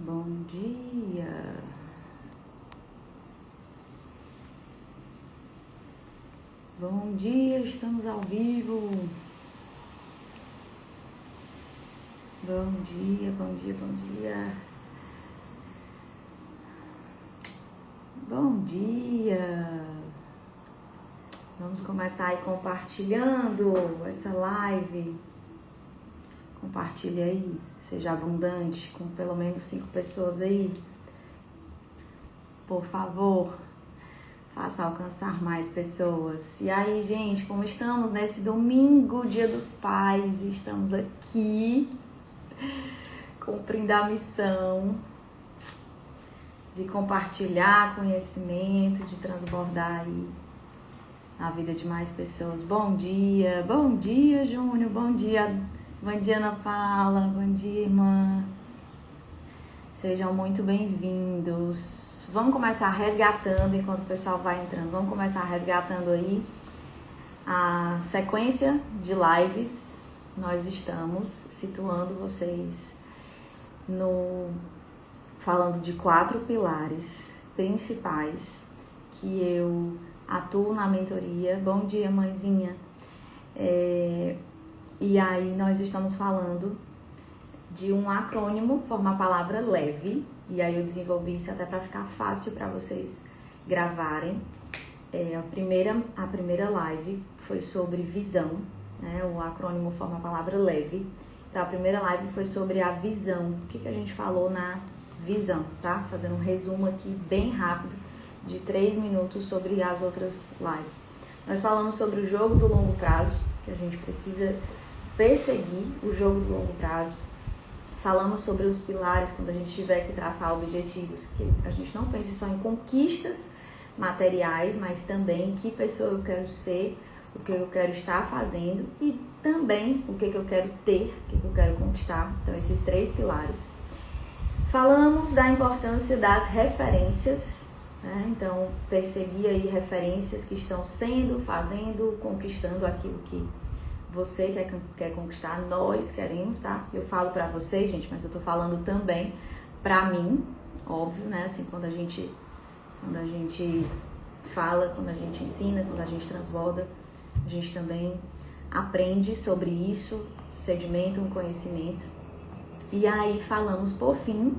Bom dia. Bom dia, estamos ao vivo. Bom dia, bom dia, bom dia. Bom dia. Vamos começar aí compartilhando essa live. Compartilhe aí, seja abundante, com pelo menos 5 pessoas aí. Por favor, faça alcançar mais pessoas. E aí, gente, como estamos nesse domingo, Dia dos Pais, estamos aqui cumprindo a missão de compartilhar conhecimento, de transbordar aí a vida de mais pessoas. Bom dia, Júnior, bom dia, Ana Paula, bom dia, irmã. Sejam muito bem-vindos. Vamos começar resgatando, enquanto o pessoal vai entrando, vamos começar resgatando aí a sequência de lives. Nós estamos situando vocês falando de 4 pilares principais que eu atuo na mentoria. Bom dia, mãezinha. E aí nós estamos falando de um acrônimo, forma a palavra leve, e aí eu desenvolvi isso até para ficar fácil para vocês gravarem. A primeira live foi sobre visão, né? O acrônimo forma a palavra leve. Então a primeira live foi sobre a visão. O que a gente falou na visão, tá? Fazendo um resumo aqui bem rápido de 3 minutos sobre as outras lives. Nós falamos sobre o jogo do longo prazo, que a gente precisa perseguir o jogo do longo prazo. Falamos sobre os pilares quando a gente tiver que traçar objetivos, que a gente não pense só em conquistas materiais, mas também que pessoa eu quero ser, o que eu quero estar fazendo e também o que eu quero ter, o que eu quero conquistar. Então, esses 3 pilares. Falamos da importância das referências, né? Então, perseguir aí referências que estão fazendo, conquistando aquilo que você quer conquistar, nós queremos, tá? Eu falo pra vocês, gente, mas eu tô falando também pra mim, óbvio, né? Assim, quando a gente fala, quando a gente ensina, quando a gente transborda, a gente também aprende sobre isso, sedimenta um conhecimento. E aí falamos, por fim,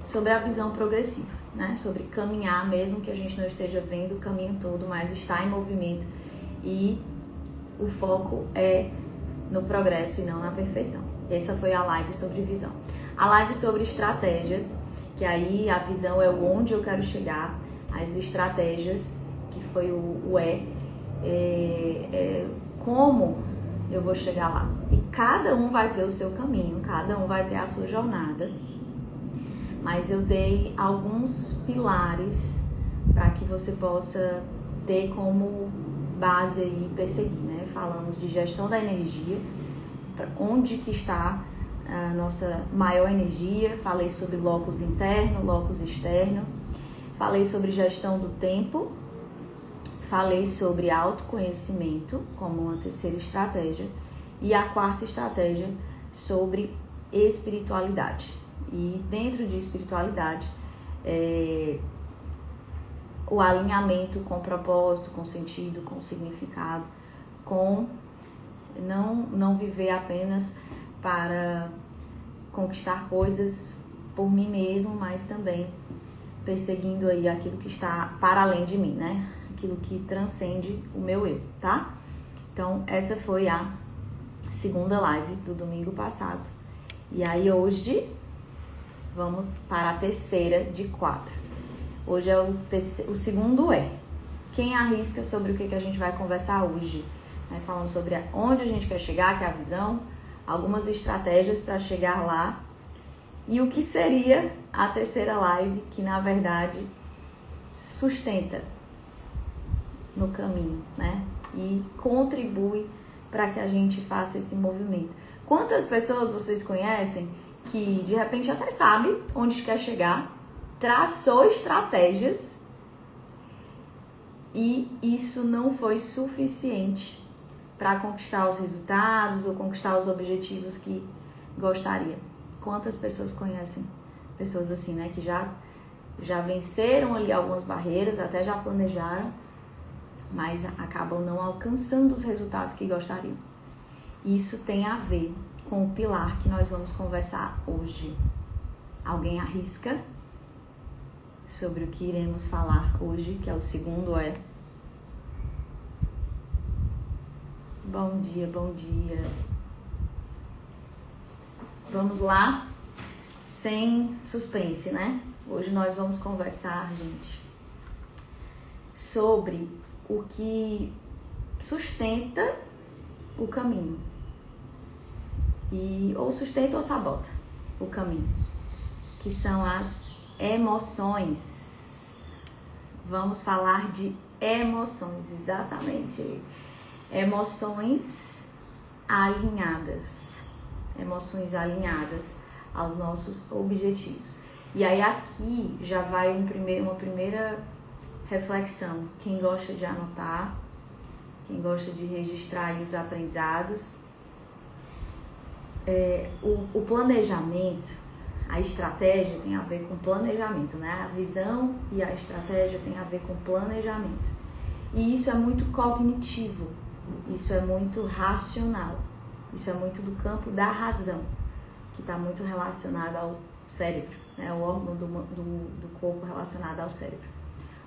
sobre a visão progressiva, né? Sobre caminhar, mesmo que a gente não esteja vendo o caminho todo, mas está em movimento. E o foco é no progresso e não na perfeição. Essa foi a live sobre visão. A live sobre estratégias, que aí a visão é o onde eu quero chegar, as estratégias, que foi como eu vou chegar lá. E cada um vai ter o seu caminho, cada um vai ter a sua jornada. Mas eu dei alguns pilares para que você possa ter como base aí perseguir, né? Falamos de gestão da energia, onde que está a nossa maior energia. Falei sobre locus interno, locus externo. Falei sobre gestão do tempo. Falei sobre autoconhecimento como uma terceira estratégia. E a quarta estratégia sobre espiritualidade. E dentro de espiritualidade, o alinhamento com propósito, com sentido, com significado, com não viver apenas para conquistar coisas por mim mesmo, mas também perseguindo aí aquilo que está para além de mim, né? Aquilo que transcende o meu eu, tá? Então, essa foi a segunda live do domingo passado. E aí hoje vamos para a terceira de 4. Hoje é o segundo quem arrisca sobre o que a gente vai conversar hoje, né? Falando sobre onde a gente quer chegar, que é a visão, algumas estratégias para chegar lá e o que seria a terceira live, que na verdade sustenta no caminho, né? E contribui para que a gente faça esse movimento. Quantas pessoas vocês conhecem que de repente até sabe onde quer chegar, traçou estratégias e isso não foi suficiente para conquistar os resultados ou conquistar os objetivos que gostaria? Quantas pessoas conhecem pessoas assim, né, que já venceram ali algumas barreiras, até já planejaram, mas acabam não alcançando os resultados que gostariam. Isso tem a ver com o pilar que nós vamos conversar hoje. Alguém arrisca sobre o que iremos falar hoje, que é o segundo Bom dia, bom dia. Vamos lá, sem suspense, né? Hoje nós vamos conversar, gente, sobre o que sustenta o caminho. Ou sustenta ou sabota o caminho, que são as emoções. Vamos falar de emoções, exatamente. Emoções alinhadas aos nossos objetivos. E aí aqui já vai uma primeira reflexão. Quem gosta de anotar, quem gosta de registrar aí os aprendizados, o planejamento, a estratégia tem a ver com planejamento, né? A visão e a estratégia tem a ver com planejamento. E isso é muito cognitivo, isso é muito racional, isso é muito do campo da razão, que está muito relacionado ao cérebro, né? O órgão do corpo relacionado ao cérebro.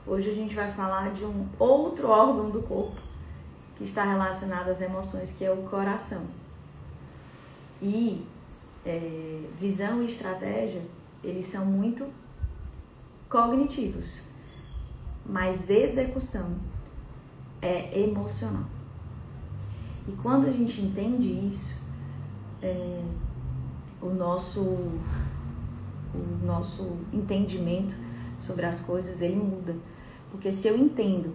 Hoje a gente vai falar de um outro órgão do corpo que está relacionado às emoções, que é o coração. E visão e estratégia, eles são muito cognitivos, mas execução é emocional. E quando a gente entende isso, o nosso entendimento sobre as coisas, ele muda. Porque se eu entendo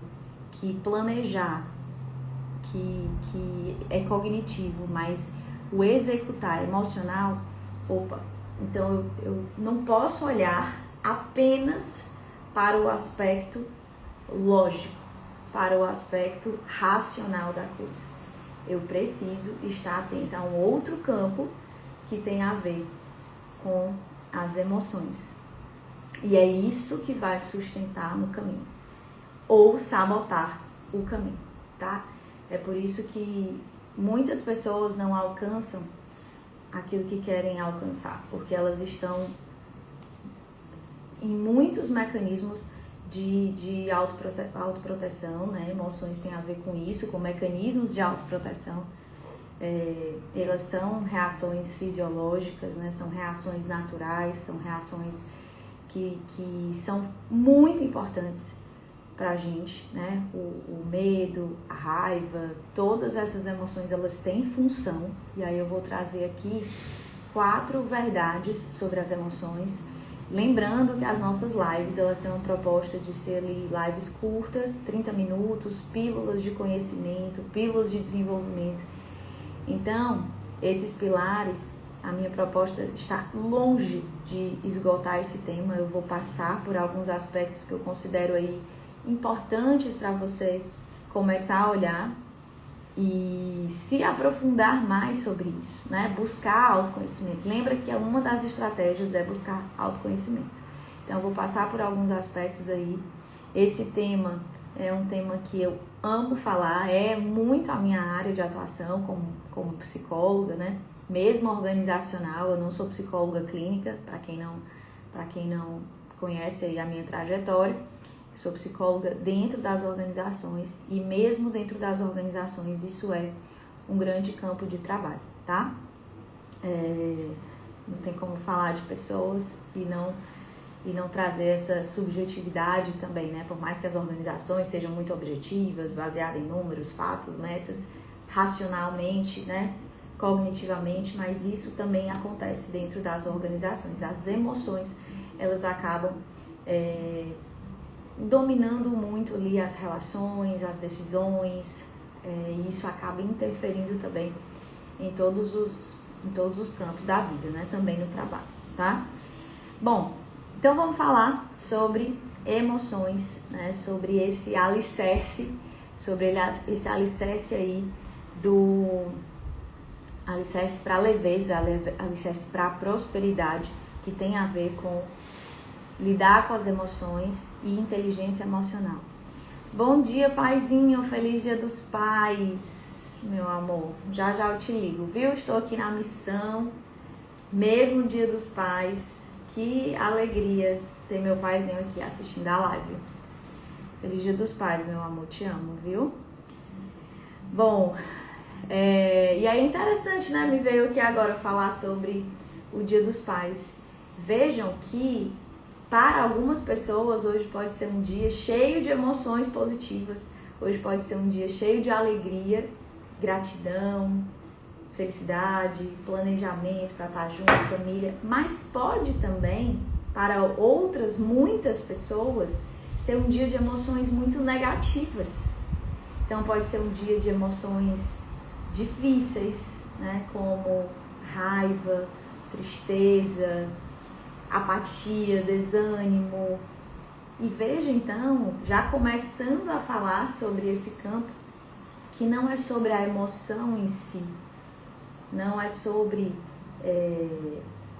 que planejar, que é cognitivo, mas o executar é emocional, então eu não posso olhar apenas para o aspecto lógico, para o aspecto racional da coisa. Eu preciso estar atenta a um outro campo que tem a ver com as emoções. E é isso que vai sustentar no caminho, ou sabotar o caminho, tá? É por isso que muitas pessoas não alcançam aquilo que querem alcançar, porque elas estão em muitos mecanismos de autoproteção, né? Emoções têm a ver com isso, com mecanismos de autoproteção. Elas são reações fisiológicas, né? São reações naturais, são reações que são muito importantes pra gente, né? O medo, a raiva, todas essas emoções, elas têm função. E aí eu vou trazer aqui 4 verdades sobre as emoções. Lembrando que as nossas lives, elas têm uma proposta de ser ali lives curtas, 30 minutos, pílulas de conhecimento, pílulas de desenvolvimento. Então, esses pilares, a minha proposta está longe de esgotar esse tema. Eu vou passar por alguns aspectos que eu considero aí importantes para você começar a olhar e se aprofundar mais sobre isso, né? Buscar autoconhecimento. Lembra que uma das estratégias é buscar autoconhecimento. Então, eu vou passar por alguns aspectos aí. Esse tema é um tema que eu amo falar, é muito a minha área de atuação como psicóloga, né? Mesmo organizacional, eu não sou psicóloga clínica, para quem não conhece aí a minha trajetória. Sou psicóloga dentro das organizações e mesmo dentro das organizações isso é um grande campo de trabalho, tá? Não tem como falar de pessoas e não trazer essa subjetividade também, né? Por mais que as organizações sejam muito objetivas, baseadas em números, fatos, metas, racionalmente, né? Cognitivamente, mas isso também acontece dentro das organizações. As emoções, elas acabam dominando muito ali as relações, as decisões, e isso acaba interferindo também em todos os campos da vida, né? Também no trabalho, tá? Bom, então vamos falar sobre emoções, né? Sobre esse alicerce, esse alicerce aí alicerce para a leveza, alicerce para a prosperidade que tem a ver com lidar com as emoções e inteligência emocional. Bom dia, paizinho, feliz dia dos pais, meu amor. Já já eu te ligo, viu? Estou aqui na missão, mesmo dia dos pais. Que alegria ter meu paizinho aqui assistindo a live. Feliz dia dos pais, meu amor, te amo, viu? Bom, e aí é interessante, né? Me veio aqui agora falar sobre o dia dos pais. Vejam que para algumas pessoas hoje pode ser um dia cheio de emoções positivas. Hoje pode ser um dia cheio de alegria, gratidão, felicidade, planejamento para estar junto, família. Mas pode também, para outras, muitas pessoas, ser um dia de emoções muito negativas. Então pode ser um dia de emoções difíceis, né? Como raiva, tristeza, apatia, desânimo. E veja então, já começando a falar sobre esse campo, que não é sobre a emoção em si, não é sobre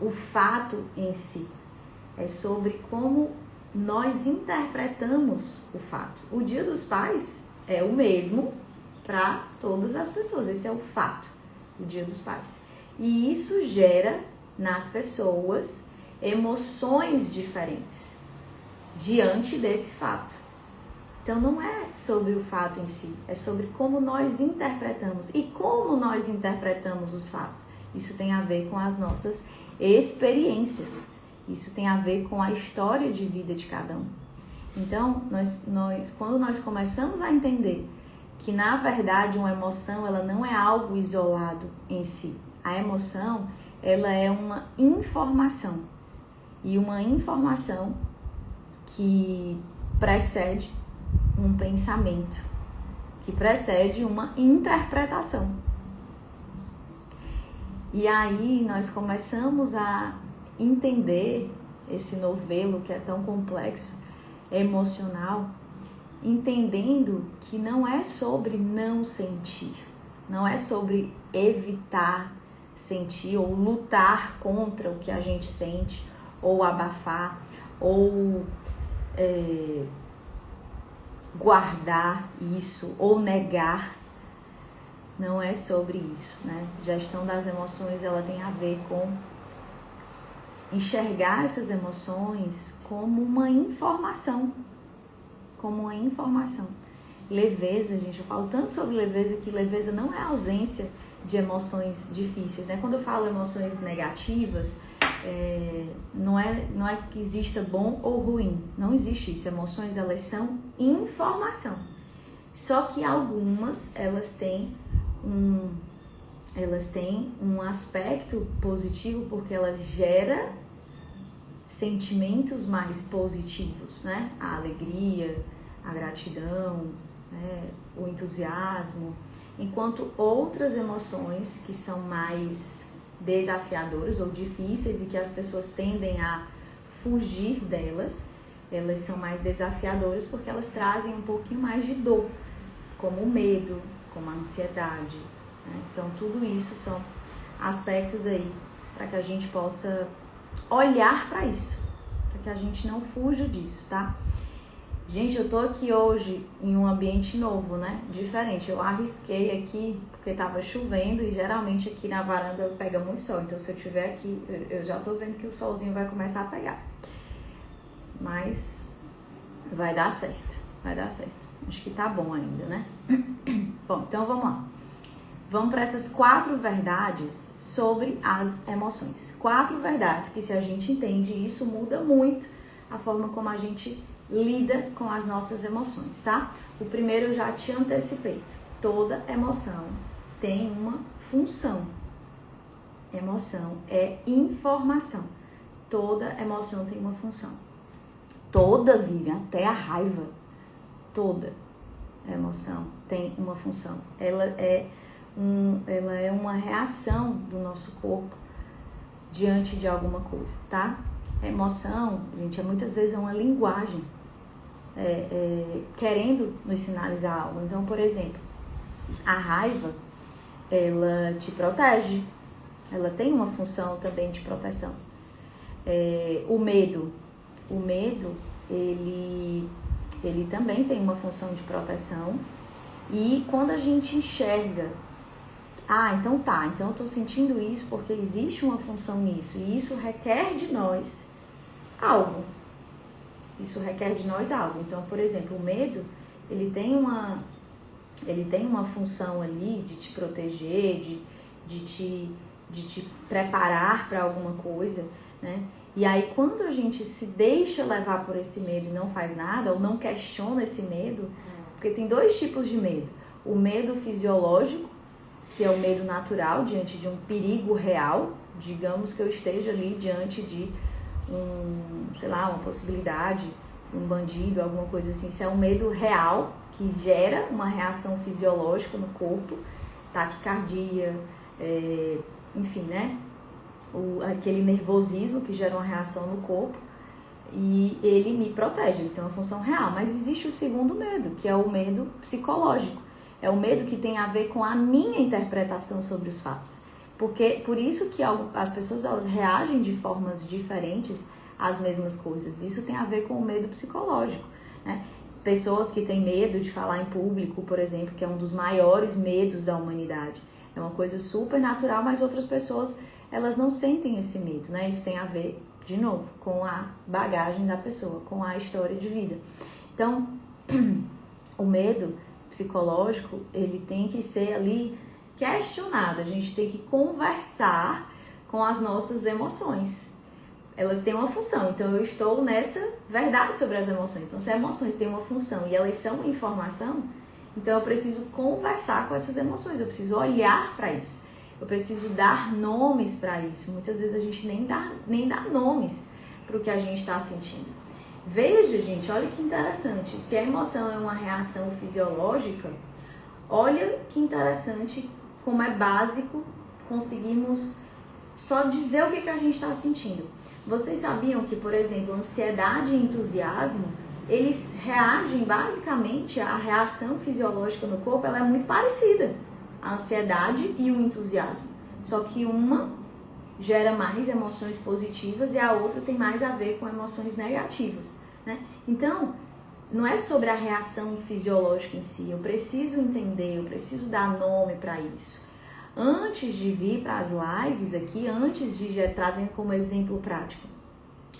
o fato em si, é sobre como nós interpretamos o fato. O Dia dos Pais é o mesmo para todas as pessoas, esse é o fato, o Dia dos Pais. E isso gera nas pessoas emoções diferentes diante desse fato. Então não é sobre o fato em si, é sobre como nós interpretamos. E como nós interpretamos os fatos? Isso tem a ver com as nossas experiências. Isso tem a ver com a história de vida de cada um. Então, quando nós começamos a entender que, na verdade, uma emoção ela não é algo isolado em si. A emoção ela é uma informação. E uma informação que precede um pensamento, que precede uma interpretação. E aí nós começamos a entender esse novelo que é tão complexo, emocional, entendendo que não é sobre não sentir, não é sobre evitar sentir ou lutar contra o que a gente sente, ou abafar, ou guardar isso, ou negar. Não é sobre isso, né? Gestão das emoções, ela tem a ver com enxergar essas emoções como uma informação. Como uma informação. Leveza, gente, eu falo tanto sobre leveza que leveza não é ausência de emoções difíceis, né? Quando eu falo emoções negativas, não é que exista bom ou ruim, não existe isso. Emoções, elas são informação. Só que algumas, elas têm um aspecto positivo porque ela gera sentimentos mais positivos, né? A alegria, a gratidão, né? O entusiasmo, enquanto outras emoções que são mais desafiadoras ou difíceis e que as pessoas tendem a fugir delas, elas são mais desafiadoras porque elas trazem um pouquinho mais de dor, como o medo, como a ansiedade, né? Então tudo isso são aspectos aí para que a gente possa olhar para isso, para que a gente não fuja disso, tá? Gente, eu tô aqui hoje em um ambiente novo, né? Diferente. Eu arrisquei aqui porque tava chovendo e geralmente aqui na varanda pega muito sol. Então se eu tiver aqui, eu já tô vendo que o solzinho vai começar a pegar. Mas vai dar certo, vai dar certo. Acho que tá bom ainda, né? Bom, então vamos lá. Vamos para essas 4 verdades sobre as emoções. 4 verdades que, se a gente entende isso, muda muito a forma como a gente lida com as nossas emoções, tá? O primeiro eu já te antecipei. Toda emoção tem uma função. Emoção é informação. Toda emoção tem uma função. Toda, Vivian, até a raiva, toda emoção tem uma função. Ela é uma reação do nosso corpo diante de alguma coisa, tá? A emoção, gente, muitas vezes é uma linguagem querendo nos sinalizar algo. Então, por exemplo, a raiva, ela te protege, ela tem uma função também de proteção. O medo, ele também tem uma função de proteção. E quando a gente enxerga, então eu tô sentindo isso porque existe uma função nisso. E isso requer de nós algo. Então, por exemplo, o medo, ele tem uma função ali de te proteger, de te preparar para alguma coisa, né? E aí, quando a gente se deixa levar por esse medo e não faz nada, ou não questiona esse medo, porque tem dois tipos de medo. O medo fisiológico, que é o medo natural, diante de um perigo real. Digamos que eu esteja ali diante de uma possibilidade, um bandido, alguma coisa assim. Isso é um medo real, que gera uma reação fisiológica no corpo, taquicardia, enfim, né? Aquele nervosismo que gera uma reação no corpo, e ele me protege, ele tem uma função real. Mas existe o segundo medo, que é o medo psicológico. É o medo que tem a ver com a minha interpretação sobre os fatos. Por isso que as pessoas elas reagem de formas diferentes às mesmas coisas. Isso tem a ver com o medo psicológico, né? Pessoas que têm medo de falar em público, por exemplo, que é um dos maiores medos da humanidade. É uma coisa super natural, mas outras pessoas elas não sentem esse medo, né? Isso tem a ver, de novo, com a bagagem da pessoa, com a história de vida. Então, o medo psicológico, ele tem que ser ali questionado. A gente tem que conversar com as nossas emoções. Elas têm uma função, então eu estou nessa verdade sobre as emoções. Então, se as emoções têm uma função e elas são informação, então eu preciso conversar com essas emoções, eu preciso olhar para isso. Eu preciso dar nomes para isso. Muitas vezes a gente nem dá nomes para o que a gente está sentindo. Veja, gente, olha que interessante. Se a emoção é uma reação fisiológica, olha que interessante como é básico conseguirmos só dizer o que a gente está sentindo. Vocês sabiam que, por exemplo, ansiedade e entusiasmo, eles reagem basicamente, a reação fisiológica no corpo, ela é muito parecida. A ansiedade e o entusiasmo. Só que uma gera mais emoções positivas e a outra tem mais a ver com emoções negativas, né? Então, não é sobre a reação fisiológica em si. Eu preciso entender, eu preciso dar nome para isso. Antes de vir para as lives aqui, trazendo como exemplo prático,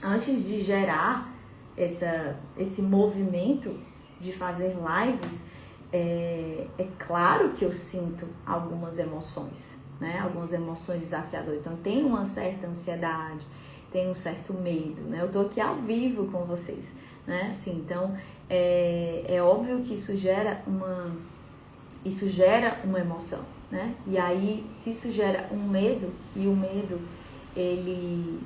antes de gerar esse movimento de fazer lives, é claro que eu sinto algumas emoções, né? Algumas emoções desafiadoras. Então, tem uma certa ansiedade, tem um certo medo, né? Eu tô aqui ao vivo com vocês, né? Assim, então, é óbvio que isso gera uma emoção, né? E aí, se isso gera um medo, e o medo, ele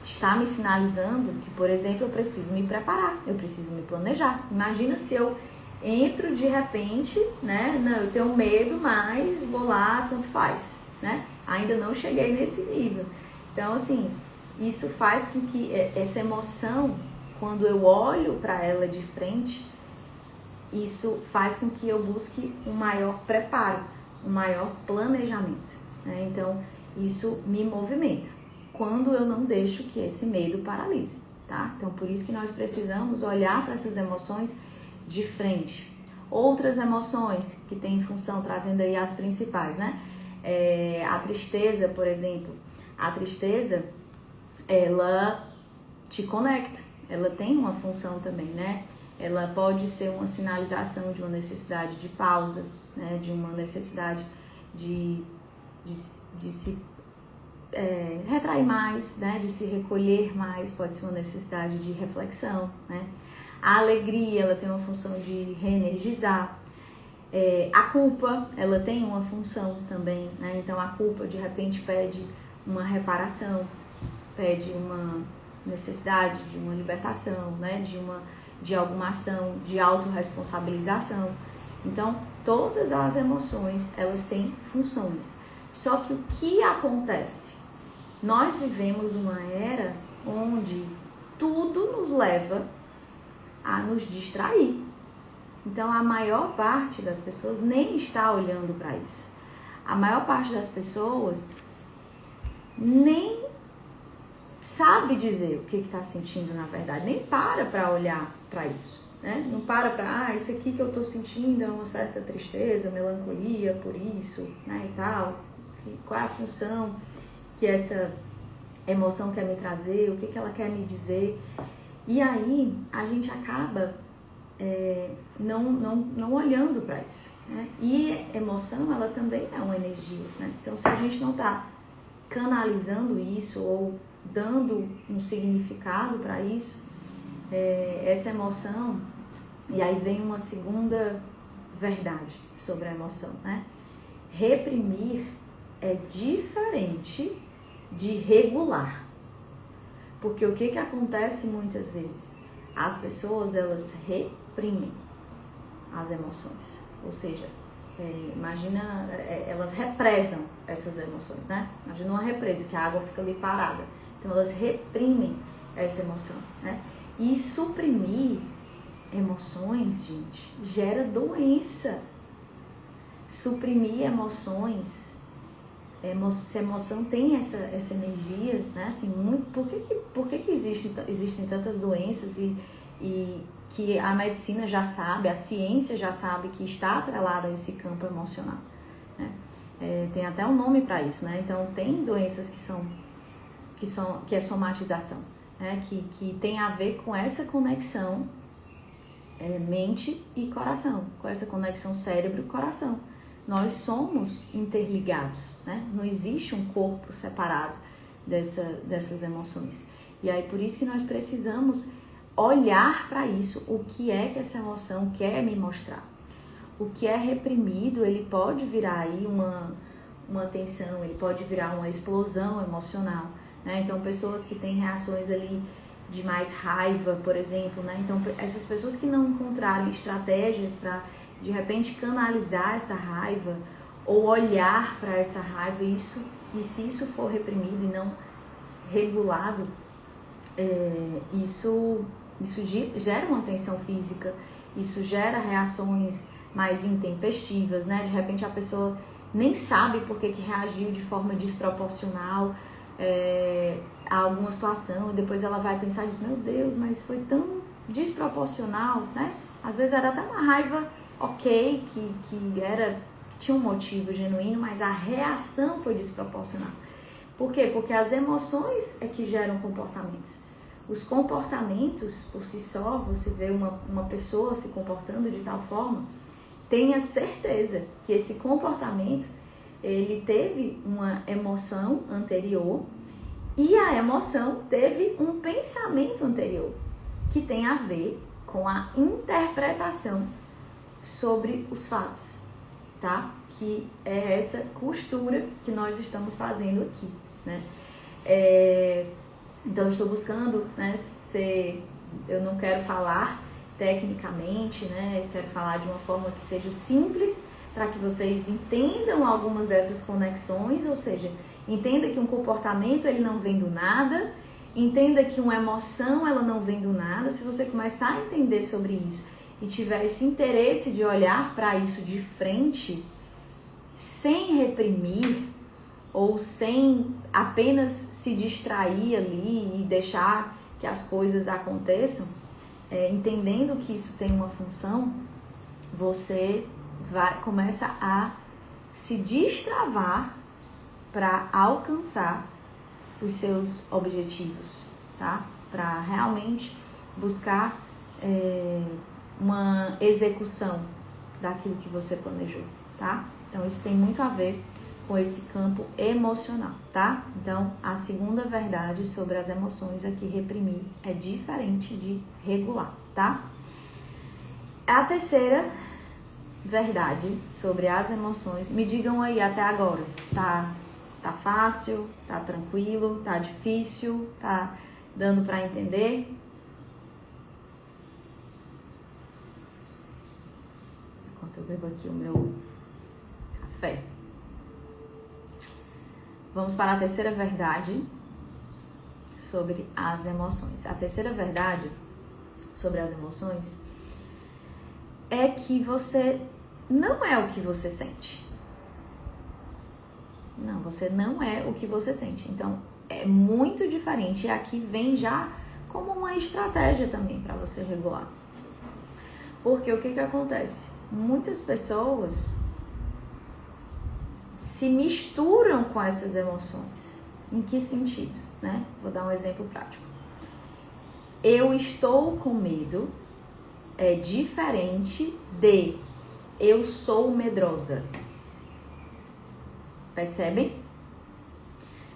está me sinalizando que, por exemplo, eu preciso me preparar, eu preciso me planejar. Imagina se eu entro de repente, né? Não, eu tenho medo, mas vou lá, tanto faz, né? Ainda não cheguei nesse nível. Então, assim, isso faz com que essa emoção, quando eu olho para ela de frente, isso faz com que eu busque um maior preparo, um maior planejamento, né? Então, isso me movimenta quando eu não deixo que esse medo paralise, tá? Então, por isso que nós precisamos olhar para essas emoções de frente. Outras emoções que têm função, trazendo aí as principais, né? A tristeza, por exemplo. A tristeza, ela te conecta, ela tem uma função também, né? Ela pode ser uma sinalização de uma necessidade de pausa, né? De uma necessidade de se retrair mais, né? De se recolher mais, pode ser uma necessidade de reflexão, né? A alegria, ela tem uma função de reenergizar. A culpa, ela tem uma função também, né? Então, a culpa, de repente, pede uma reparação, pede uma necessidade de uma libertação, né? De alguma ação, de autorresponsabilização. Então, todas as emoções, elas têm funções. Só que o que acontece? Nós vivemos uma era onde tudo nos leva a nos distrair. Então, a maior parte das pessoas nem está olhando para isso. A maior parte das pessoas nem sabe dizer o que está sentindo na verdade, nem para olhar para isso, né? Não para, isso aqui que eu estou sentindo é uma certa tristeza, melancolia por isso, né, e tal. Qual é a função que essa emoção quer me trazer, o que ela quer me dizer. E aí a gente acaba não olhando para isso, né? E emoção, ela também é uma energia, né? Então, se a gente não está canalizando isso ou dando um significado para isso, essa emoção, e aí vem uma segunda verdade sobre a emoção, né? Reprimir é diferente de regular. Porque o que acontece muitas vezes? As pessoas, elas reprimem as emoções. Ou seja, imagina, elas represam essas emoções, né? Imagina uma represa, que a água fica ali parada. Então, elas reprimem essa emoção, né? E suprimir emoções, gente, gera doença. Suprimir emoções, se a emoção tem essa energia, né? Assim, por que existem tantas doenças e que a medicina já sabe, a ciência já sabe que está atrelada a esse campo emocional, né? Tem até um nome para isso, né? Então, tem doenças que é somatização, né? Que tem a ver com essa conexão mente e coração, com essa conexão cérebro-coração. Nós somos interligados, né? Não existe um corpo separado dessas emoções. E aí, por isso que nós precisamos olhar para isso, o que é que essa emoção quer me mostrar. O que é reprimido, ele pode virar aí uma tensão, ele pode virar uma explosão emocional, né? Então, pessoas que têm reações ali de mais raiva, por exemplo, né? Então, essas pessoas que não encontrarem estratégias para, de repente, canalizar essa raiva ou olhar para essa raiva, e se isso for reprimido e não regulado, isso gera uma tensão física, isso gera reações mais intempestivas, né? De repente a pessoa nem sabe por que reagiu de forma desproporcional a alguma situação, e depois ela vai pensar e diz, meu Deus, mas foi tão desproporcional, né? Às vezes era até uma raiva ok, que tinha um motivo genuíno, mas a reação foi desproporcional. Por quê? Porque as emoções é que geram comportamentos. Os comportamentos, por si só, você vê uma pessoa se comportando de tal forma, tenha certeza que esse comportamento, ele teve uma emoção anterior e a emoção teve um pensamento anterior, que tem a ver com a interpretação sobre os fatos, tá? Que é essa costura que nós estamos fazendo aqui, né? Então, eu estou buscando, né, eu não quero falar tecnicamente, né? Eu quero falar de uma forma que seja simples, para que vocês entendam algumas dessas conexões, ou seja, entenda que um comportamento, ele não vem do nada, entenda que uma emoção, ela não vem do nada. Se você começar a entender sobre isso e tiver esse interesse de olhar para isso de frente, sem reprimir, ou sem apenas se distrair ali e deixar que as coisas aconteçam, entendendo que isso tem uma função, você começa a se destravar para alcançar os seus objetivos, tá? Para realmente buscar uma execução daquilo que você planejou, tá? Então, isso tem muito a ver com esse campo emocional, tá? Então, a segunda verdade sobre as emoções é que reprimir é diferente de regular, tá? A terceira verdade sobre as emoções, me digam aí até agora, tá fácil, tá tranquilo, tá difícil, tá dando para entender? Enquanto eu bebo aqui o meu café. Vamos para a terceira verdade sobre as emoções. A terceira verdade sobre as emoções é que você não é o que você sente. Não, você não é o que você sente. Então, é muito diferente. E aqui vem já como uma estratégia também para você regular. Porque o que acontece? Muitas pessoas se misturam com essas emoções. Em que sentido, né? Vou dar um exemplo prático. Eu estou com medo é diferente de eu sou medrosa. Percebem?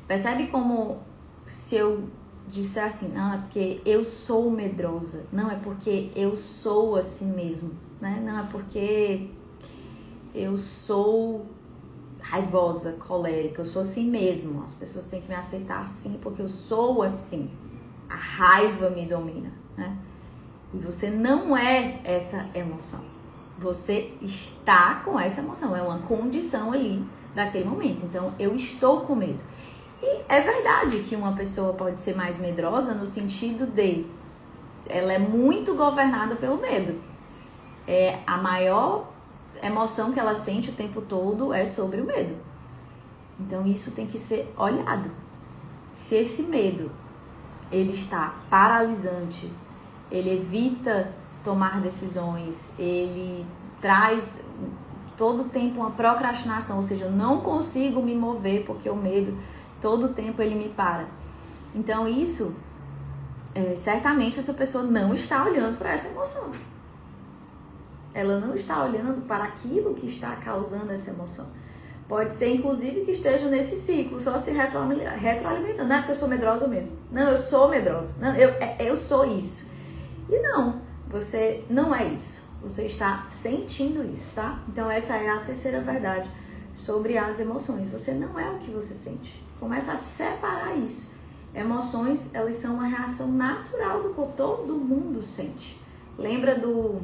Percebe como se eu disser assim, não, é porque eu sou medrosa. Não, é porque eu sou assim mesmo, né? Não, é porque eu sou raivosa, colérica, eu sou assim mesmo. As pessoas têm que me aceitar assim porque eu sou assim. A raiva me domina, né? E você não é essa emoção. Você está com essa emoção, é uma condição ali daquele momento. Então, eu estou com medo. E é verdade que uma pessoa pode ser mais medrosa no sentido de ela é muito governada pelo medo. É a maior emoção que ela sente o tempo todo é sobre o medo. Então, isso tem que ser olhado. Se esse medo ele está paralisante, ele evita tomar decisões, ele traz todo o tempo uma procrastinação, ou seja, eu não consigo me mover porque o medo, todo o tempo ele me para. Então isso, certamente essa pessoa não está olhando para essa emoção. Ela não está olhando para aquilo que está causando essa emoção. Pode ser, inclusive, que esteja nesse ciclo, só se retroalimentando. Não é porque eu sou medrosa mesmo. Não, eu sou medrosa. Não, eu sou isso. E não, você não é isso. Você está sentindo isso, tá? Então, essa é a terceira verdade sobre as emoções. Você não é o que você sente. Começa a separar isso. Emoções, elas são uma reação natural do corpo. Todo mundo sente. Lembra do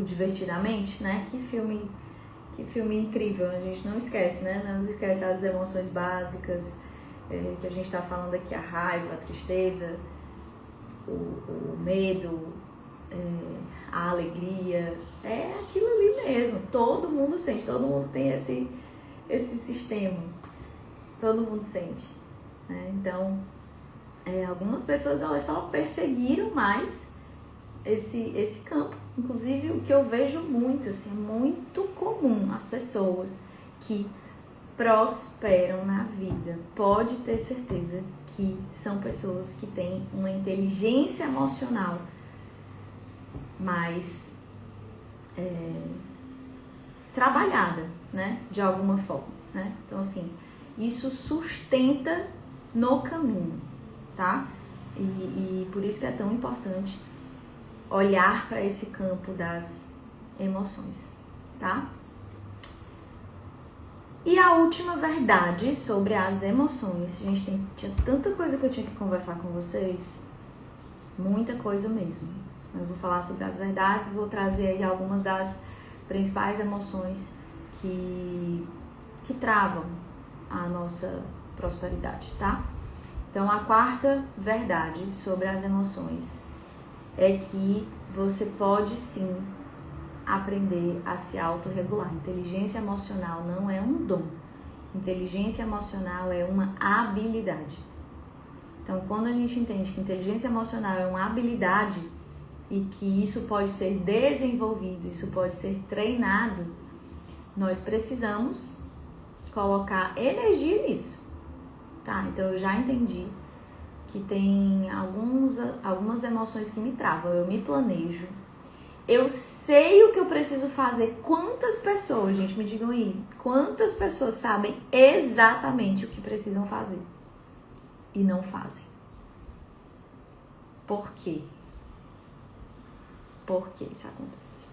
Divertidamente, né? Que filme incrível, a gente não esquece, né? Não esquece as emoções básicas que a gente está falando aqui, a raiva, a tristeza, o medo, a alegria, é aquilo ali mesmo, todo mundo sente, todo mundo tem esse sistema, todo mundo sente, né? Então, algumas pessoas elas só perseguiram mais esse campo. Inclusive, o que eu vejo muito, assim, muito comum, as pessoas que prosperam na vida, pode ter certeza que são pessoas que têm uma inteligência emocional mais trabalhada, né, de alguma forma, né? Então, assim, isso sustenta no caminho, tá? E por isso que é tão importante olhar para esse campo das emoções, tá? E a última verdade sobre as emoções, gente, tinha tanta coisa que eu tinha que conversar com vocês, muita coisa mesmo. Eu vou falar sobre as verdades, vou trazer aí algumas das principais emoções que travam a nossa prosperidade, tá? Então, a quarta verdade sobre as emoções é que você pode sim aprender a se autorregular. Inteligência emocional não é um dom. Inteligência emocional é uma habilidade. Então, quando a gente entende que inteligência emocional é uma habilidade e que isso pode ser desenvolvido, isso pode ser treinado, nós precisamos colocar energia nisso, tá? Então, eu já entendi que tem algumas emoções que me travam. Eu me planejo, eu sei o que eu preciso fazer. Quantas pessoas, gente, me digam aí, quantas pessoas sabem exatamente o que precisam fazer e não fazem? Por quê? Por que isso acontece?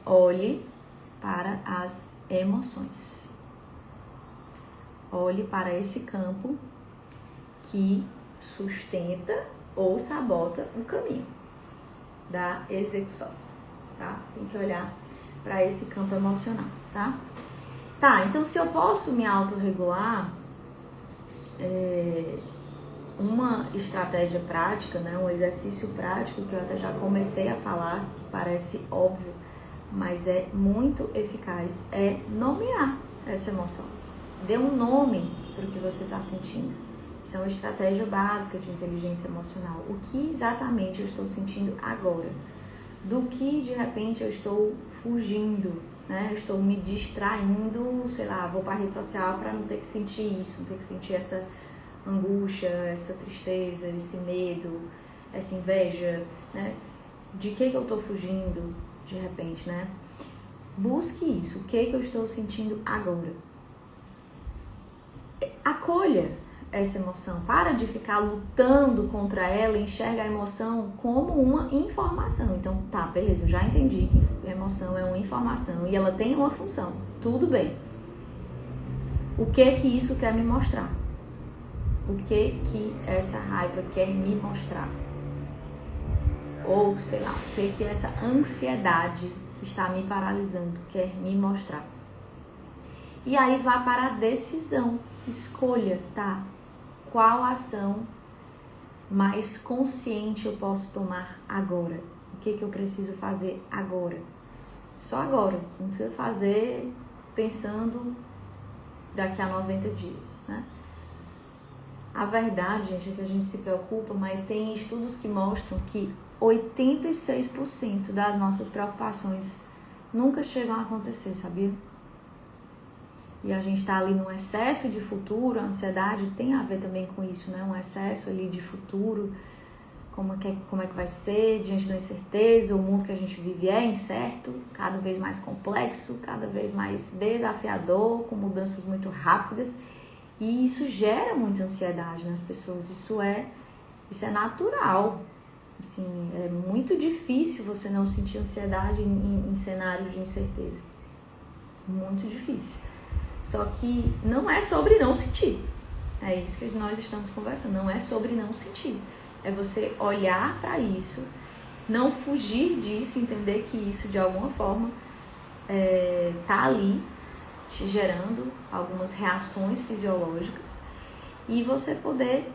Olhe para as emoções. Olhe para esse campo que sustenta ou sabota o caminho da execução, tá? Tem que olhar para esse campo emocional, tá? Tá, então se eu posso me autorregular, uma estratégia prática, né, um exercício prático que eu até já comecei a falar, que parece óbvio, mas é muito eficaz, é nomear essa emoção. Dê um nome para o que você está sentindo. Isso é uma estratégia básica de inteligência emocional. O que exatamente eu estou sentindo agora? Do que de repente eu estou fugindo, né? Eu estou me distraindo, sei lá, vou para a rede social para não ter que sentir isso, não ter que sentir essa angústia, essa tristeza, esse medo, essa inveja, né? De que eu estou fugindo de repente, né? Busque isso, o que eu estou sentindo agora. Acolha essa emoção, para de ficar lutando contra ela e enxerga a emoção como uma informação. Então, tá, beleza, eu já entendi que a emoção é uma informação e ela tem uma função, tudo bem. O que isso quer me mostrar? O que essa raiva quer me mostrar? Ou, sei lá, o que essa ansiedade que está me paralisando quer me mostrar? E aí vá para a decisão, escolha, tá? Qual ação mais consciente eu posso tomar agora? O que eu preciso fazer agora? Só agora, não precisa fazer pensando daqui a 90 dias, né? A verdade, gente, é que a gente se preocupa, mas tem estudos que mostram que 86% das nossas preocupações nunca chegam a acontecer, sabia? E a gente está ali num excesso de futuro, a ansiedade tem a ver também com isso, né? Um excesso ali de futuro, como é que vai ser diante da incerteza, o mundo que a gente vive é incerto, cada vez mais complexo, cada vez mais desafiador, com mudanças muito rápidas, e isso gera muita ansiedade nas pessoas, isso é natural, assim, é muito difícil você não sentir ansiedade em cenários de incerteza, muito difícil. Só que não é sobre não sentir. É isso que nós estamos conversando. Não é sobre não sentir. É você olhar para isso, não fugir disso, entender que isso de alguma forma tá ali te gerando algumas reações fisiológicas e você poder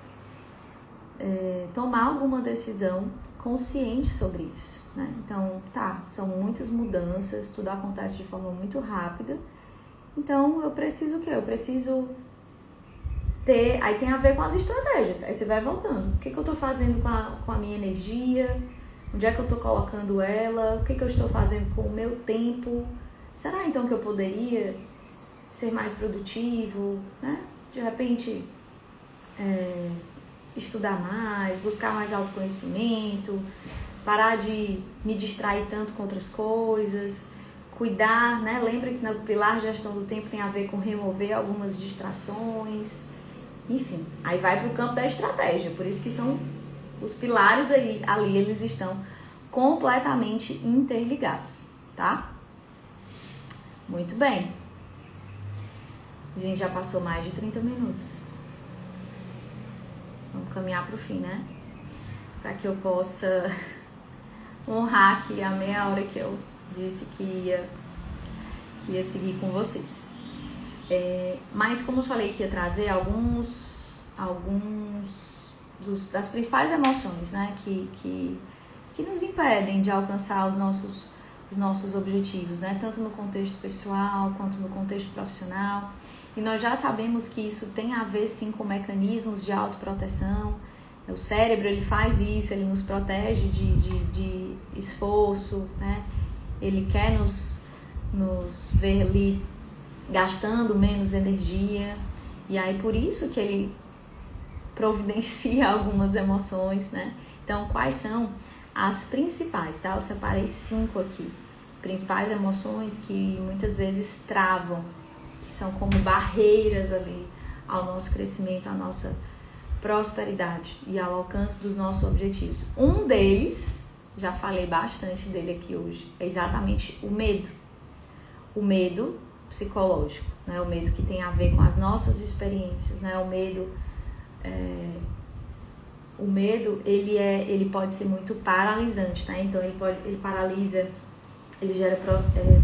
tomar alguma decisão consciente sobre isso, né? Então, são muitas mudanças, tudo acontece de forma muito rápida. Então, eu preciso o quê? Eu preciso ter... Aí tem a ver com as estratégias. Aí você vai voltando. O que eu estou fazendo com a minha energia? Onde é que eu estou colocando ela? O que eu estou fazendo com o meu tempo? Será, então, que eu poderia ser mais produtivo? Né? De repente, estudar mais, buscar mais autoconhecimento, parar de me distrair tanto com outras coisas... Cuidar, né? Lembra que no pilar gestão do tempo tem a ver com remover algumas distrações. Enfim, aí vai para o campo da estratégia. Por isso que são os pilares ali, eles estão completamente interligados, tá? Muito bem. A gente já passou mais de 30 minutos. Vamos caminhar para o fim, né? Para que eu possa honrar aqui a meia hora que eu disse que ia seguir com vocês. Mas como eu falei que ia trazer alguns das principais emoções, né, que nos impedem de alcançar os nossos objetivos, né, tanto no contexto pessoal quanto no contexto profissional. E nós já sabemos que isso tem a ver sim com mecanismos de autoproteção. O cérebro, ele faz isso, ele nos protege de esforço, né? Ele quer nos ver ali gastando menos energia. E aí por isso que ele providencia algumas emoções, né? Então, quais são as principais, tá? Eu separei 5 aqui. Principais emoções que muitas vezes travam, que são como barreiras ali ao nosso crescimento, à nossa prosperidade e ao alcance dos nossos objetivos. Um deles, já falei bastante dele aqui hoje, é exatamente o medo. O medo psicológico, né? O medo que tem a ver com as nossas experiências, né? O medo, ele pode ser muito paralisante, né? Então ele paralisa, ele gera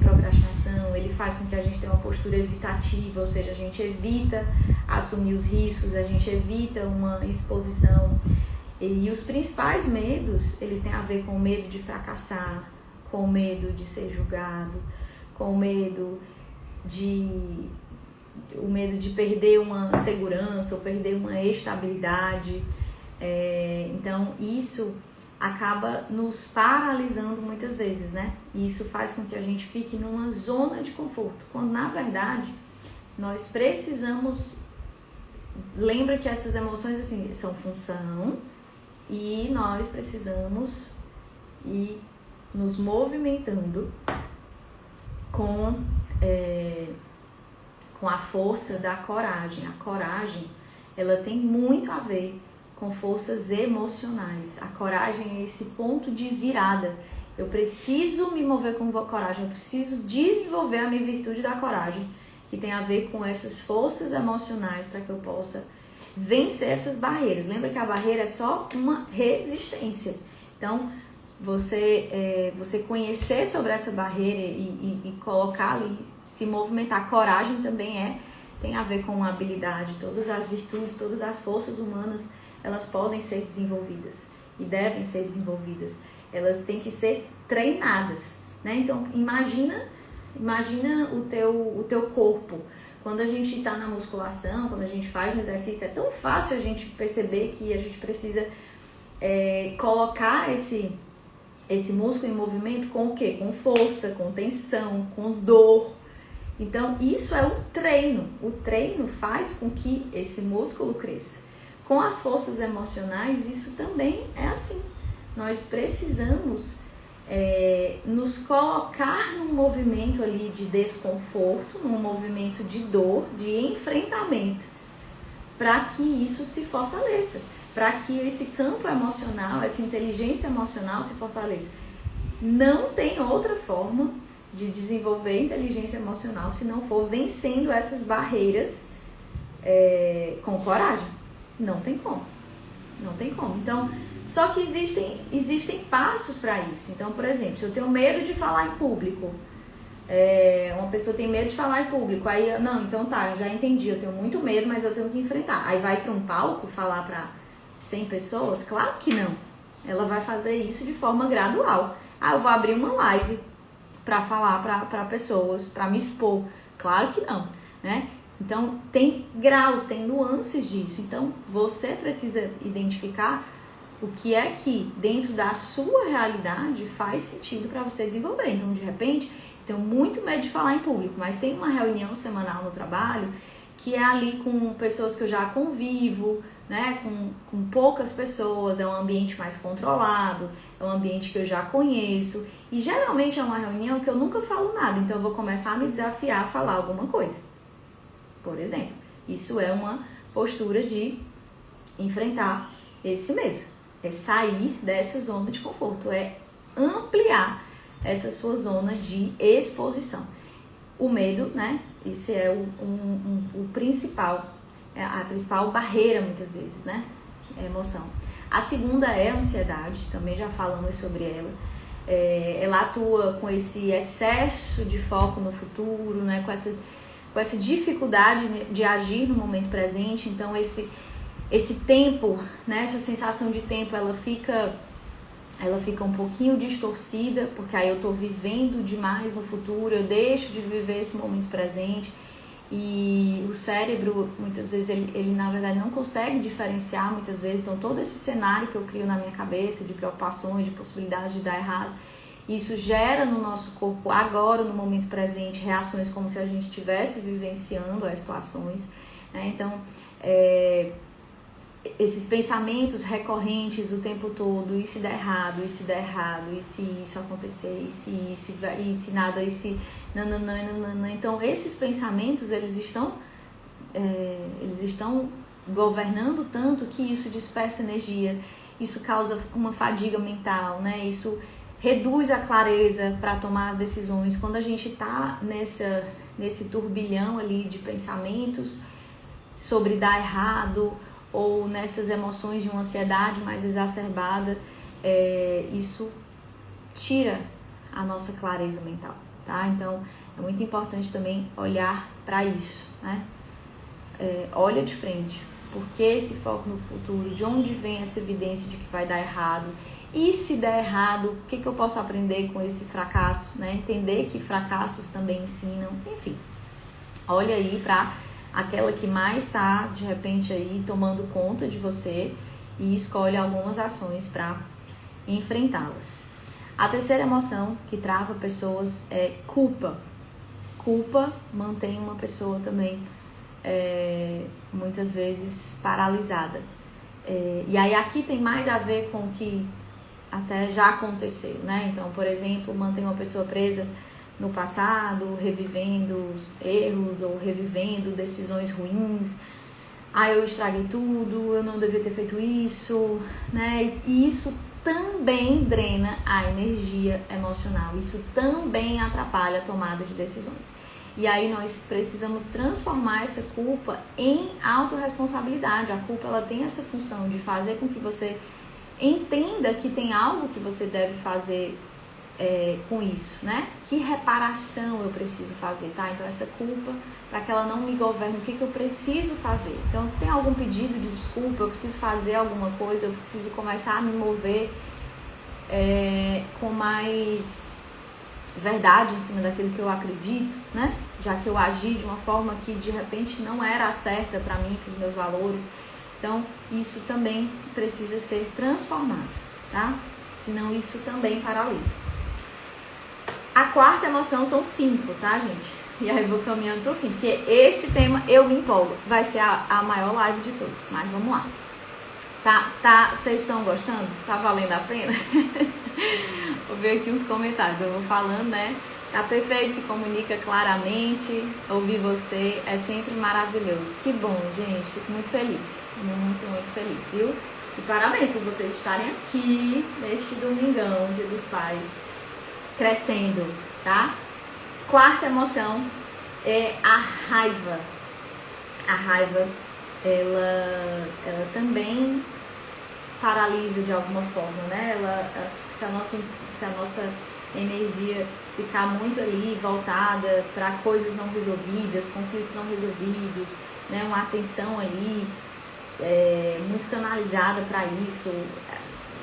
procrastinação, ele faz com que a gente tenha uma postura evitativa, ou seja, a gente evita assumir os riscos, a gente evita uma exposição. E os principais medos, eles têm a ver com o medo de fracassar, com o medo de ser julgado, com o medo de o medo de perder uma segurança ou perder uma estabilidade. Então, isso acaba nos paralisando muitas vezes, né? E isso faz com que a gente fique numa zona de conforto, quando na verdade nós precisamos. Lembra que essas emoções assim são função e nós precisamos ir nos movimentando com a força da coragem. A coragem, ela tem muito a ver com forças emocionais. A coragem é esse ponto de virada. Eu preciso me mover com coragem, eu preciso desenvolver a minha virtude da coragem, que tem a ver com essas forças emocionais para que eu possa vencer essas barreiras. Lembra que a barreira é só uma resistência. Então, você conhecer sobre essa barreira e colocar ali, se movimentar. Coragem também tem a ver com habilidade. Todas as virtudes, todas as forças humanas, elas podem ser desenvolvidas e devem ser desenvolvidas. Elas têm que ser treinadas, né? Então, imagina o teu corpo. Quando a gente está na musculação, quando a gente faz um exercício, é tão fácil a gente perceber que a gente precisa colocar esse músculo em movimento com o quê? Com força, com tensão, com dor. Então, isso é o treino. O treino faz com que esse músculo cresça. Com as forças emocionais, isso também é assim. Nós precisamos nos colocar num movimento ali de desconforto, num movimento de dor, de enfrentamento, para que isso se fortaleça, para que esse campo emocional, essa inteligência emocional se fortaleça. Não tem outra forma de desenvolver inteligência emocional se não for vencendo essas barreiras com coragem. Não tem como. Não tem como. Então, só que existem passos para isso. Então, por exemplo, se eu tenho medo de falar em público, uma pessoa tem medo de falar em público, aí, então tá, eu já entendi, eu tenho muito medo, mas eu tenho que enfrentar. Aí vai para um palco falar para 100 pessoas? Claro que não. Ela vai fazer isso de forma gradual. Eu vou abrir uma live para falar para pessoas, para me expor. Claro que não, né? Então, tem graus, tem nuances disso. Então, você precisa identificar o que é que, dentro da sua realidade, faz sentido para você desenvolver. Então, de repente, eu tenho muito medo de falar em público, mas tem uma reunião semanal no trabalho que é ali com pessoas que eu já convivo, né? Com poucas pessoas, é um ambiente mais controlado, é um ambiente que eu já conheço. E, geralmente, é uma reunião que eu nunca falo nada. Então, eu vou começar a me desafiar a falar alguma coisa. Por exemplo, isso é uma postura de enfrentar esse medo. É sair dessa zona de conforto, é ampliar essa sua zona de exposição. O medo, né? Esse é o principal, a principal barreira muitas vezes, né? É a emoção. A segunda é a ansiedade, também já falamos sobre ela. Ela atua com esse excesso de foco no futuro, né? Com essa dificuldade de agir no momento presente. Então esse tempo, né, essa sensação de tempo, ela fica um pouquinho distorcida, porque aí eu estou vivendo demais no futuro, eu deixo de viver esse momento presente, e o cérebro, muitas vezes, ele na verdade não consegue diferenciar muitas vezes. Então todo esse cenário que eu crio na minha cabeça, de preocupações, de possibilidade de dar errado, isso gera no nosso corpo, agora, no momento presente, reações como se a gente estivesse vivenciando as situações, né? Então, esses pensamentos recorrentes o tempo todo, e se der errado, e se der errado, e se isso acontecer, e se nada, e se nananã. Então, esses pensamentos, eles estão governando tanto que isso dispersa energia, isso causa uma fadiga mental, né? Isso reduz a clareza para tomar as decisões. Quando a gente está nesse turbilhão ali de pensamentos sobre dar errado, ou nessas emoções de uma ansiedade mais exacerbada, isso tira a nossa clareza mental, tá? Então, é muito importante também olhar para isso, né? Olha de frente. Por que esse foco no futuro? De onde vem essa evidência de que vai dar errado? E se der errado, o que eu posso aprender com esse fracasso, né? Entender que fracassos também ensinam, enfim. Olha aí para aquela que mais está, de repente, aí tomando conta de você e escolhe algumas ações para enfrentá-las. A terceira emoção que trava pessoas é culpa. Culpa mantém uma pessoa também, muitas vezes, paralisada. E aí aqui tem mais a ver com o que até já aconteceu, né? Então, por exemplo, mantém uma pessoa presa no passado, revivendo os erros ou revivendo decisões ruins. Eu estraguei tudo, eu não devia ter feito isso, né? E isso também drena a energia emocional, isso também atrapalha a tomada de decisões. E aí nós precisamos transformar essa culpa em autorresponsabilidade. A culpa, ela tem essa função de fazer com que você entenda que tem algo que você deve fazer com isso, né? Que reparação eu preciso fazer, tá? Então essa culpa, para que ela não me governe, o que eu preciso fazer? Então tem algum pedido de desculpa, eu preciso fazer alguma coisa, eu preciso começar a me mover com mais verdade em cima daquilo que eu acredito, né? Já que eu agi de uma forma que de repente não era a certa para mim, para os meus valores. Então isso também precisa ser transformado, tá? Senão isso também paralisa. A quarta emoção são 5, tá, gente? E aí eu vou caminhando pro fim, porque esse tema eu me empolgo. Vai ser a maior live de todos, mas vamos lá. Tá, vocês estão gostando? Tá valendo a pena? Vou ver aqui uns comentários, eu vou falando, né? Tá perfeito, se comunica claramente, ouvir você é sempre maravilhoso. Que bom, gente, fico muito feliz, muito, muito feliz, viu? E parabéns por vocês estarem aqui neste domingão, Dia dos Pais, crescendo, tá? Quarta emoção é a raiva. A raiva, ela também paralisa de alguma forma, né? Se a nossa energia ficar muito ali voltada para coisas não resolvidas, conflitos não resolvidos, né? Uma atenção ali muito canalizada para isso,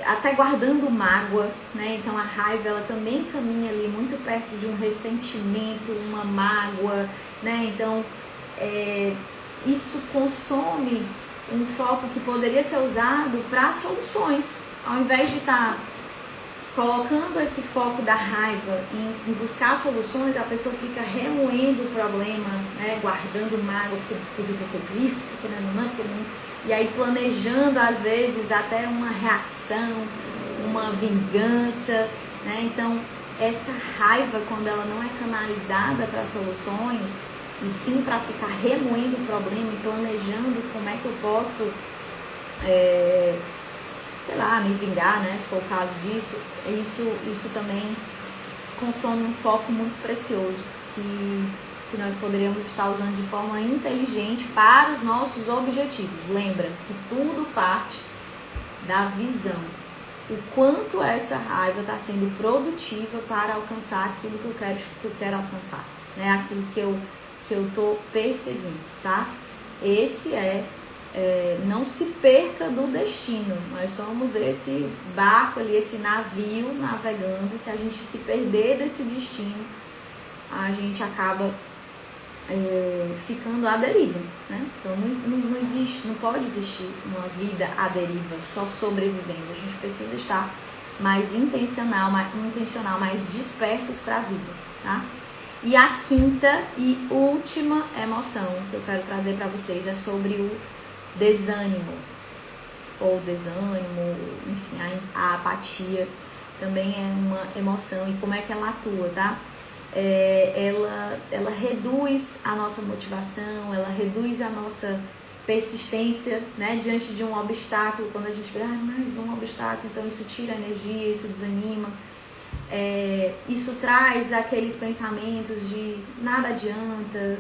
até guardando mágoa, né? Então a raiva, ela também caminha ali muito perto de um ressentimento, uma mágoa, né? Então isso consome um foco que poderia ser usado para soluções, ao invés de estar colocando esse foco da raiva em buscar soluções, a pessoa fica remoendo o problema, né? Guardando mágoa, porque podia ter feito isso, porque não. E aí planejando, às vezes, até uma reação, uma vingança, né? Então, essa raiva, quando ela não é canalizada para soluções, e sim para ficar remoendo o problema e planejando como é que eu posso, me vingar, né? Se for o caso disso, isso também consome um foco muito precioso, que nós poderíamos estar usando de forma inteligente para os nossos objetivos. Lembra que tudo parte da visão. O quanto essa raiva está sendo produtiva para alcançar aquilo que eu quero alcançar, né? Aquilo que eu estou perseguindo, tá? Esse não se perca do destino. Nós somos esse barco ali, esse navio navegando. Se a gente se perder desse destino, a gente acaba ficando à deriva, né? Então não pode existir uma vida à deriva, só sobrevivendo. A gente precisa estar mais intencional, mais despertos para a vida, tá? E a quinta e última emoção que eu quero trazer para vocês é sobre o desânimo, enfim, a apatia também é uma emoção. E como é que ela atua, tá? Ela reduz a nossa motivação, ela reduz a nossa persistência, né, diante de um obstáculo. Quando a gente vê mais um obstáculo, então isso tira a energia, isso desanima. Isso traz aqueles pensamentos de nada adianta,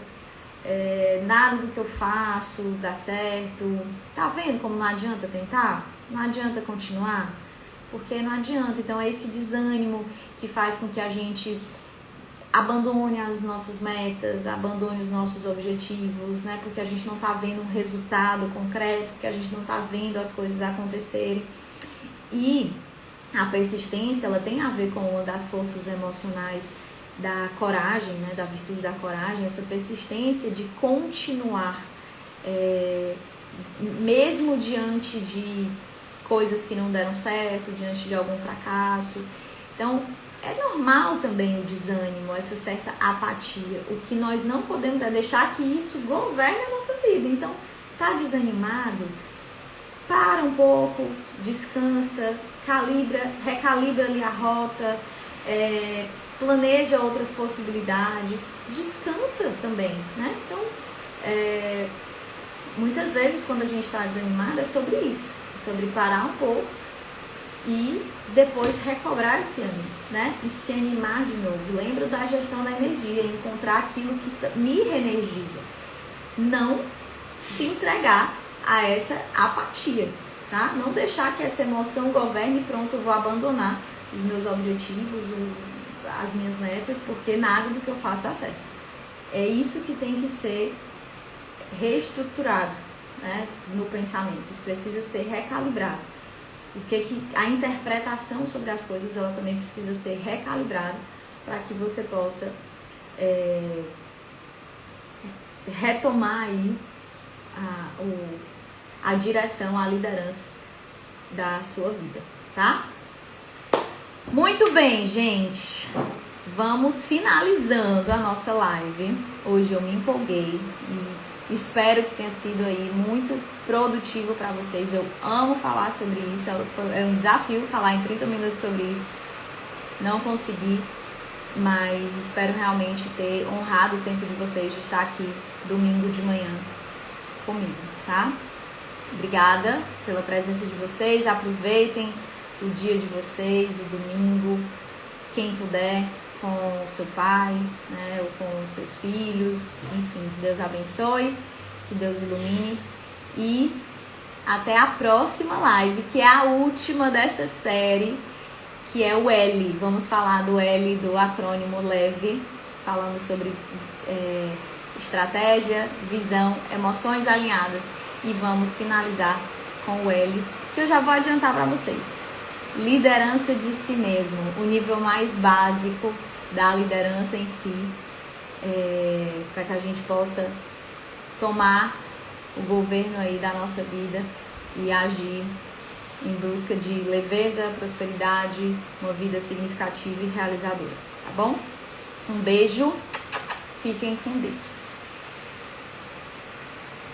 nada do que eu faço dá certo. Tá vendo como não adianta tentar? Não adianta continuar? Porque não adianta. Então é esse desânimo que faz com que a gente abandone as nossas metas, abandone os nossos objetivos, né? Porque a gente não tá vendo um resultado concreto, porque a gente não tá vendo as coisas acontecerem. E a persistência, ela tem a ver com uma das forças emocionais da coragem, né, da virtude da coragem, essa persistência de continuar, mesmo diante de coisas que não deram certo, diante de algum fracasso. Então, é normal também o desânimo, essa certa apatia. O que nós não podemos é deixar que isso governe a nossa vida. Então, tá desanimado? Para um pouco, descansa, recalibra ali a rota, planeja outras possibilidades, descansa também, né? Então, muitas vezes quando a gente está desanimado é sobre isso, sobre parar um pouco e depois recobrar esse ânimo, né? E se animar de novo. Lembro da gestão da energia, encontrar aquilo que me reenergiza. Não se entregar a essa apatia, tá? Não deixar que essa emoção governe e pronto, eu vou abandonar os meus objetivos, as minhas metas, porque nada do que eu faço dá certo. É isso que tem que ser reestruturado, né, no pensamento. Isso precisa ser recalibrado. A interpretação sobre as coisas, ela também precisa ser recalibrada para que você possa retomar aí a direção, a liderança da sua vida, tá? Muito bem, gente. Vamos finalizando a nossa live. Hoje eu me empolguei e espero que tenha sido aí muito produtivo para vocês. Eu amo falar sobre isso. É um desafio falar em 30 minutos sobre isso. Não consegui, mas espero realmente ter honrado o tempo de vocês de estar aqui domingo de manhã comigo, tá? Obrigada pela presença de vocês. Aproveitem o dia de vocês, o domingo, quem puder, com o seu pai, né, ou com os seus filhos, enfim, que Deus abençoe, que Deus ilumine e até a próxima live, que é a última dessa série, que é o L. Vamos falar do L, do acrônimo LEVE, falando sobre estratégia, visão, emoções alinhadas, e vamos finalizar com o L, que eu já vou adiantar para vocês. Liderança de si mesmo, o nível mais básico da liderança em si, para que a gente possa tomar o governo aí da nossa vida e agir em busca de leveza, prosperidade, uma vida significativa e realizadora, tá bom? Um beijo, fiquem com Deus.